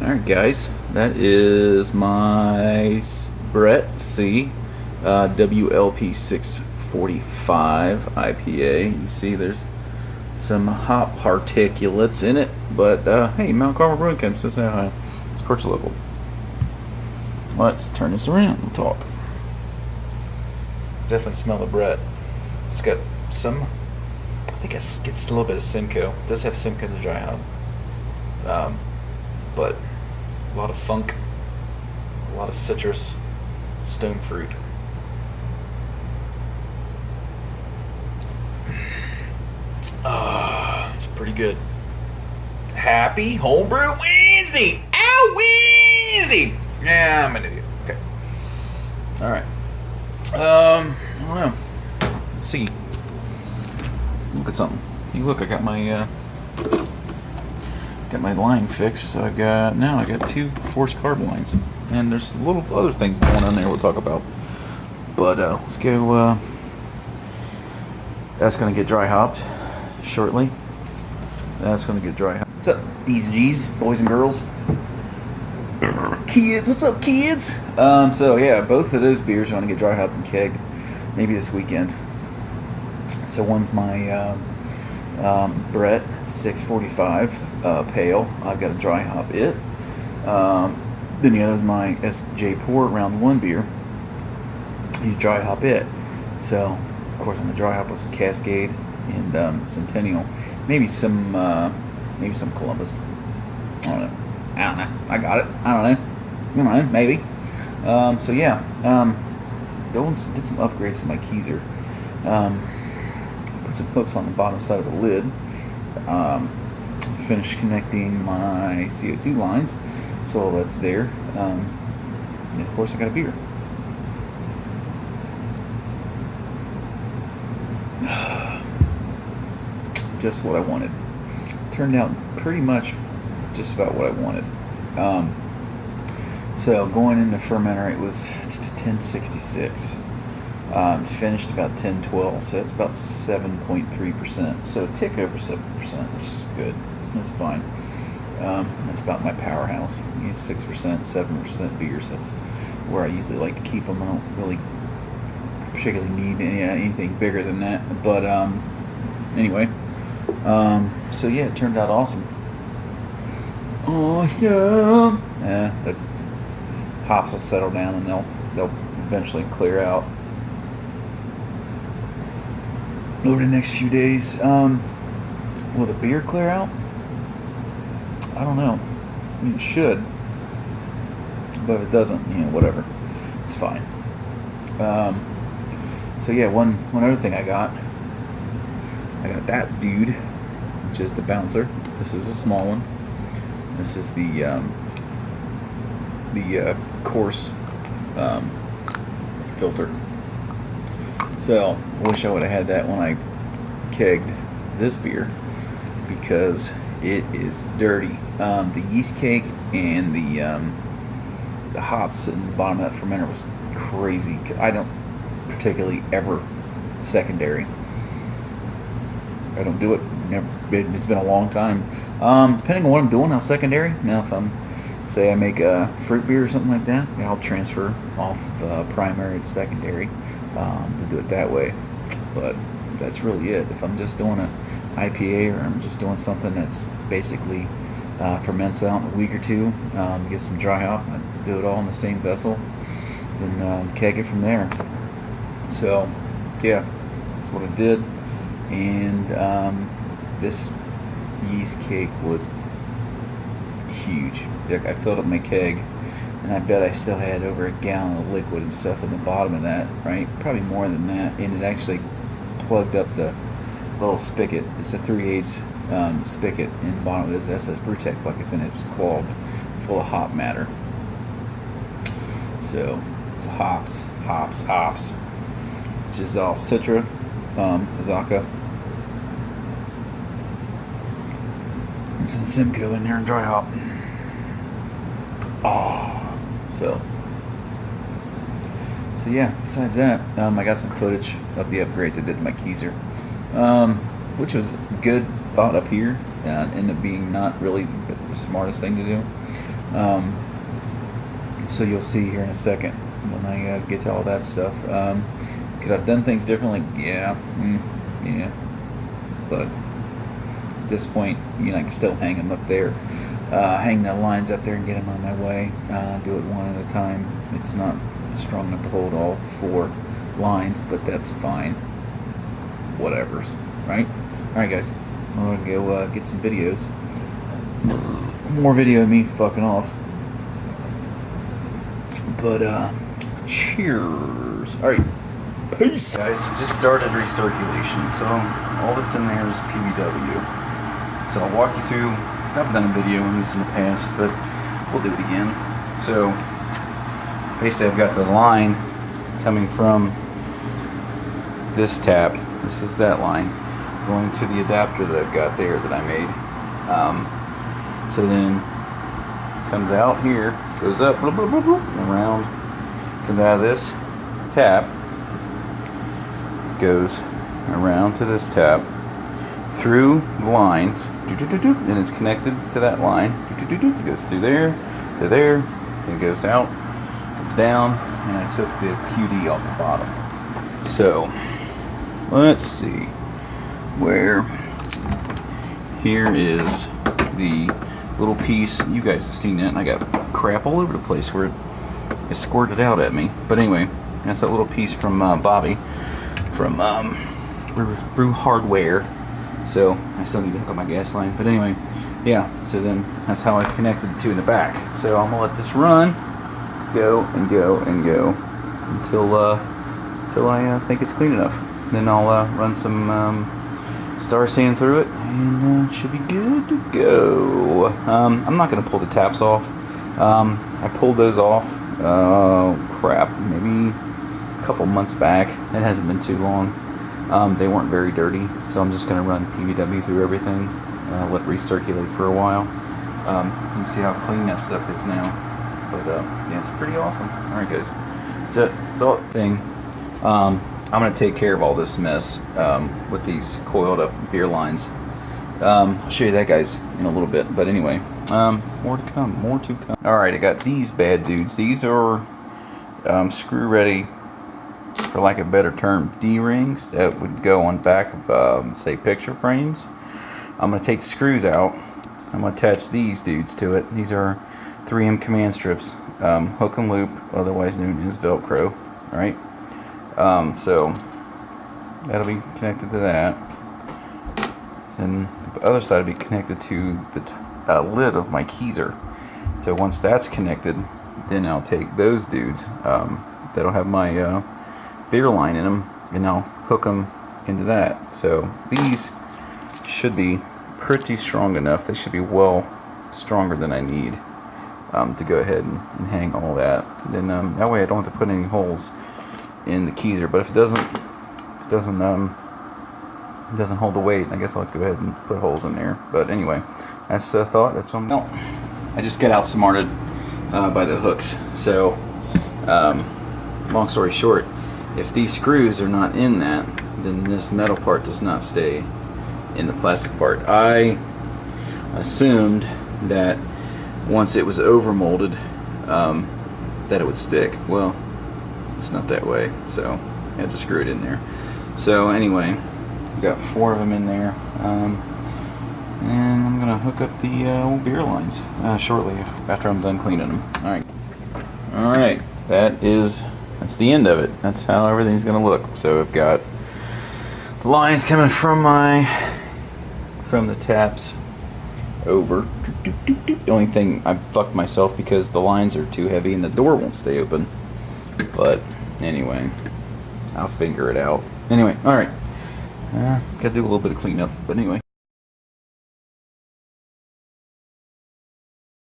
Alright guys, that is my Brett C WLP 645 IPA. You see there's some hop particulates in it, but hey, Mount Carmel Brewing Camp says hi. It's purchase local. Let's turn this around and talk. Definitely smell the Brett. It's got some, I think it gets a little bit of Simcoe. It does have Simcoe in the dry hop. But a lot of funk, a lot of citrus, stone fruit. It's pretty good. Happy Homebrew Wednesday! Ow, Wednesday! Yeah, I'm an idiot. Okay. Alright. I don't know. Let's see. Look at something. Hey, look, I got my line fixed. I got 2 forced carb lines, and there's little other things going on there we'll talk about. But let's go. That's gonna get dry hopped shortly. That's gonna get dry hopped. What's up, Easy G's, boys and girls, kids? What's up, kids? So yeah, both of those beers are gonna get dry hopped and kegged maybe this weekend. So one's my Brett 645 pale. I've got to dry hop it. Then the other is my SJ Pour Round 1 beer. You dry hop it. So of course I'm gonna dry hop with some Cascade and Centennial, maybe some Columbus. I don't know. I got it. I don't know. Maybe. So yeah. Did some upgrades to my keezer. Put some hooks on the bottom side of the lid. Finished connecting my CO2 lines, so that's there. And of course I got a beer. Just what I wanted. Turned out pretty much just about what I wanted. So going into fermenter, it was 1066. Finished about 1012, so that's about 7.3%. So a tick over 7%, which is good. That's fine. That's about my powerhouse. I use 6%, 7% beers. That's where I usually like to keep them. I don't really particularly need anything bigger than that. But anyway, so yeah, it turned out awesome. Awesome. Yeah, the hops will settle down and they'll eventually clear out over the next few days. Will the beer clear out? I don't know. I mean, it should, but if it doesn't, whatever. It's fine. So yeah, one other thing I got that dude, which is the bouncer. This is a small one. This is the coarse filter. So I wish I would have had that when I kegged this beer, because it is dirty. The yeast cake and the hops in the bottom of that fermenter was crazy. I don't particularly ever secondary. I don't do it. Never. It's been a long time. Depending on what I'm doing, I'll secondary. Now, if say I make a fruit beer or something like that, I'll transfer off primary to secondary to do it that way. But that's really it. If I'm just doing an IPA, or I'm just doing something that's basically ferments out in a week or two, get some dry hop, and do it all in the same vessel, then keg it from there. So yeah, that's what I did. And this yeast cake was huge. I filled up my keg, and I bet I still had over a gallon of liquid and stuff in the bottom of that, right? Probably more than that. And it actually plugged up the little spigot. It's a 3/8 spigot in the bottom of this SS Brewtech buckets, and it's clogged full of hop matter. So it's hops, which is all Citra, Azaka, and some Simcoe in there and dry hop. So yeah, besides that, I got some footage of the upgrades I did to my keezer, which was good thought up here. Ended up being not really the smartest thing to do. So you'll see here in a second when I get to all that stuff. Could I've done things differently? Yeah, yeah. But at this point, you know, I can still hang them up there, hang the lines up there and get them on my way. Do it one at a time. It's not strong enough to hold all 4 lines, but that's fine. Whatever's right. All right, guys. I'm gonna go get some videos. More video of me fucking off. But cheers. All right. Peace. Guys, just started recirculation, so all that's in there is PBW. So I'll walk you through. I've done a video on this in the past, but we'll do it again. So basically I've got the line coming from this tap. This is that line going to the adapter that I've got there that I made. So then comes out here, goes up, blah, blah, blah, blah, and around, comes out of this tap, goes around to this tap, through the lines, and it's connected to that line. It goes through there, to there, and it goes out, comes down, and I took the QD off the bottom. So let's see where. Here is the little piece. You guys have seen it, and I got crap all over the place where it squirted out at me. But anyway, that's that little piece from Bobby from Brew Hardware. So I still need to hook up my gas line. But anyway, yeah. So then that's how I connected the 2 in the back. So I'm gonna let this run, go and go and go until I think it's clean enough. Then I'll run some star sand through it, and should be good to go. I'm not going to pull the taps off. I pulled those off, crap, maybe a couple months back. It hasn't been too long. They weren't very dirty, so I'm just going to run PBW through everything, let it recirculate for a while. You can see how clean that stuff is now. But yeah, it's pretty awesome. Alright guys, that's it. That's all thing. I'm going to take care of all this mess with these coiled up beer lines. I'll show you that, guys, in a little bit. But anyway, more to come, more to come. Alright, I got these bad dudes. These are screw ready, for lack of a better term, D-rings that would go on back of, say, picture frames. I'm going to take the screws out. I'm going to attach these dudes to it. These are 3M command strips, hook and loop, otherwise known as Velcro. Alright. So that'll be connected to that, and the other side will be connected to the lid of my keezer. So once that's connected, then I'll take those dudes that'll have my beer line in them, and I'll hook them into that. So these should be pretty strong enough. They should be well stronger than I need to go ahead and hang all that. Then that way I don't have to put any holes in the keezer. But if it doesn't hold the weight, I guess I'll go ahead and put holes in there. But anyway, that's the thought. That's what I'm doing. I just got outsmarted by the hooks. So long story short, if these screws are not in that, then this metal part does not stay in the plastic part. I assumed that once it was over molded that it would stick. Well, it's not that way, so I had to screw it in there. So anyway, I've got 4 of them in there, and I'm gonna hook up the old beer lines shortly after I'm done cleaning them. All right, that's the end of it. That's how everything's gonna look. So I've got the lines coming from the taps over. The only thing, I fucked myself because the lines are too heavy and the door won't stay open. But anyway, I'll figure it out. Anyway, alright. Gotta do a little bit of cleanup, but anyway.